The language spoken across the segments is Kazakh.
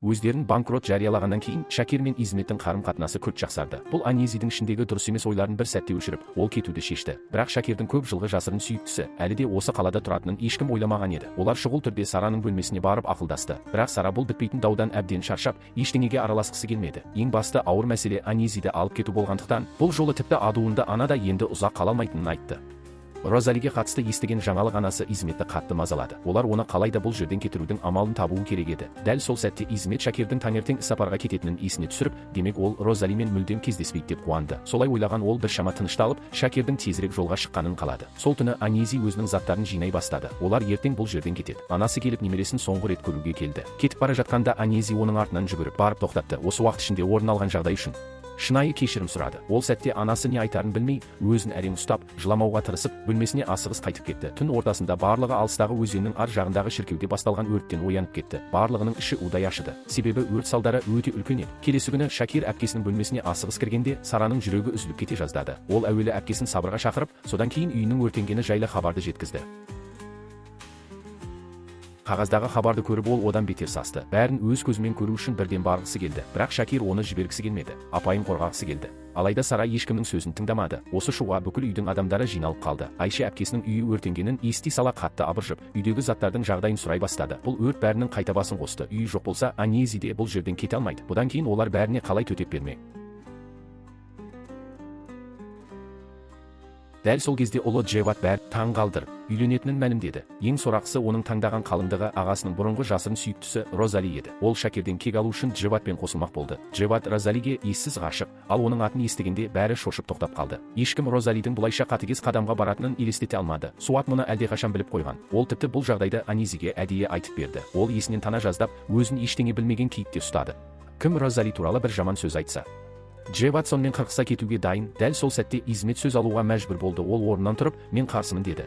Өздерін банкрот жариялағаннан кейін Шакир мен Изметтің қарым-қатынасы күрт жақсарды. Бұл Анизидің ішіндегі дұрыс емес ойларын бір сәтте өшіріп, ол кетуді шешті. Бірақ Шакирдің көп жылғы жасырын сүйіктісі әлі де осы қалада тұратынын ешкім ойламаған еді. Олар шұғыл түрде Сараның бөлмесіне барып ақылдасты. Бірақ Сара бұл бітпейтін даудан әбден шаршап, ештеңеге араласқысы келмеді. Ең басты ауыр мәселе Анизиді алып кету болғандықтан, бұл жолы тіпті адуынды ана да енді ұзақ қала алмайтынын айтты. Розалиге қатысты естіген жаңалық анасы Изметті қатты мазалады. Олар оны қалайда бұл жерден кетірудің амалын табуы керек еді. Дәл сол сәтте Измет Шакирдің таңертең іссапарға кететінін есіне түсіріп, демек ол Розалимен мүлдем кездеспейді деп қуанды. Солай ойлаған ол біршама тынышталып, Шакирдің тезірек жолға шыққанын қалады. Сол түні Анизи өзінің заттарын жинай бастады. Олар ертең бұл жерден кетеді. Анасы келіп немересін соңғы рет көруге келді. Кетіп бара жатқанда Анизи оның артынан жүгіріп барып тоқтатты. Осы уақыт ішінде орын алған жағдай үшін шынайы кешірім сұрады. Ол сәтте анасы не айтарын білмей, өзін әрең ұстап, жыламауға тырысып, бөлмесіне асығыс қайтып кетті. Түн ортасында барлығы алыстағы өзеннің ар жағындағы шіркеуде басталған өрттен оянып кетті. Барлығының іші удай ашыды. Себебі өрт салдары өте үлкен еді. Келесі күні Шакир әпкесінің бөлмесіне асығыс кіргенде Сараның жүрегі үзіліп кете жаздады. Ол әуелі әпкесін сабырға шақырып, содан кейін үйінің өртенгені жайлы хабарды жеткізді. Қағаздағы хабарды көріп ол одан бетер састы. Бәрін өз көзімен көру үшін бірден барғысы келді. Бірақ Шакир оны жібергісі келмеді. Апайын қорғағысы келді. Алайда Сара ешкімнің сөзін тыңдамады. Осы шуға бүкіл үйдің адамдары жиналып қалды. Айша әпкесінің үйі өртенгенін ести сала қатты абыржып, үйдегі заттардың жағдайын сұрай бастады. Бұл өрт бәрінің қайта басын қосты. Үй жоқ болса, Анези де бұл жерден кете алмайды. Бұдан кейін олар бәріне қалай төтеп бермек? Дәл сол кезде ұлы Джеват бәр таң қалдырып, үйленетінін мәлімдеді. Ең сорақысы оның таңдаған қалыңдығы ағасының бұрынғы жасырын сүйіктісі Розали еді. Ол Шакирден кек алу үшін Джеватпен қосылмақ болды. Джеват Розалиге ессіз ғашық, ал оның атын естігенде бәрі шошып тоқтап қалды. Ешкім Розалидің бұлайша қатыгез қадамға баратынын елестете алмады. Суат мұны әлдеқашан біліп қойған. Ол тіпті бұл жағдайды Анизиге әдейі айтып берді. Ол есінен тана жаздап, өзін ештеңе білмеген кейіпте ұстады. Кім Розали туралы бір жаман сөз айтса, Джеват сонымен қырқыса кетуге дайын. Дәл сол сәтте Измет сөз алуға мәжбүр болды. Ол орнынан тұрып, мен қарсымын деді.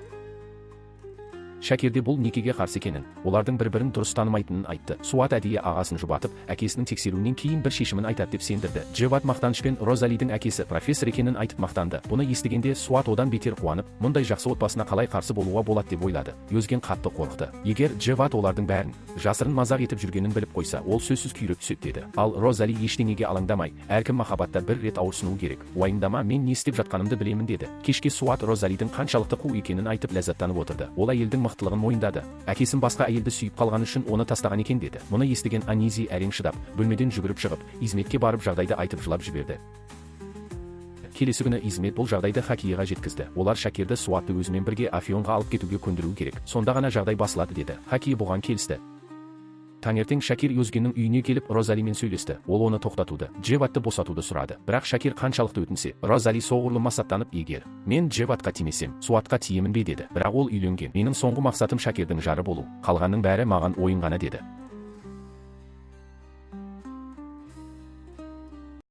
Шакирде бұл некеге қарсы екенін, олардың бір-бірін дұрыс танымайтынын айтты. Суат әдейі ағасын жұбатып, әкесінің тексеруінен кейін бір шешімін айтады деп сендірді. Джеват мақтанышпен Розалидің әкесі профессор екенін айтып мақтанды. Бұны естігенде Суат одан бетер қуанып, мұндай жақсы отбасына қалай қарсы болуға болады деп ойлады. Өзген қатты қорықты. Егер Джеват олардың бәрін жасырын мазақ етіп жүргенін біліп қойса, ол сөзсіз күйреп түседі деді. Ал Розали ештеңеге алаңдамай, әркім махаббатта бір рет ауырсынуы керек. Уайымдама, мен не істеп жатқанымды білемін деді. Кешке Суат Розалидің қаншалықты қу екенін айтып ләззаттанып отырды. Ол әйелдің мықтылығын мойындады. Әкесін басқа әйелді сүйіп қалғаны үшін оны тастаған екен деді. Мұны естіген Анизи әрең шыдап, бөлмеден жүгіріп шығып, Изметке барып жағдайды айтып жылап жіберді. Келесі күні Измет бұл жағдайды Хакиға жеткізді. Олар Шакирді Суатты өзімен бірге Афионға алып кетуге көндіру керек. Сонда ғана жағдай басылады деді. Хаки бұған келісті. Таңертең Шакир Өзгеннің үйіне келіп Розалимен сөйлесті. Ол оны тоқтатуды, Джеватты босатуды сұрады. Бірақ Шакир қаншалықты өтінсе, Розали соғұрлы масаттанып, егер мен Джеватқа тимесем, Суатқа тиемін бе деді. Бірақ ол үйленген. Менің соңғы мақсатым Шакирдің жары болу. Қалғанның бәрі маған ойын ғана деді.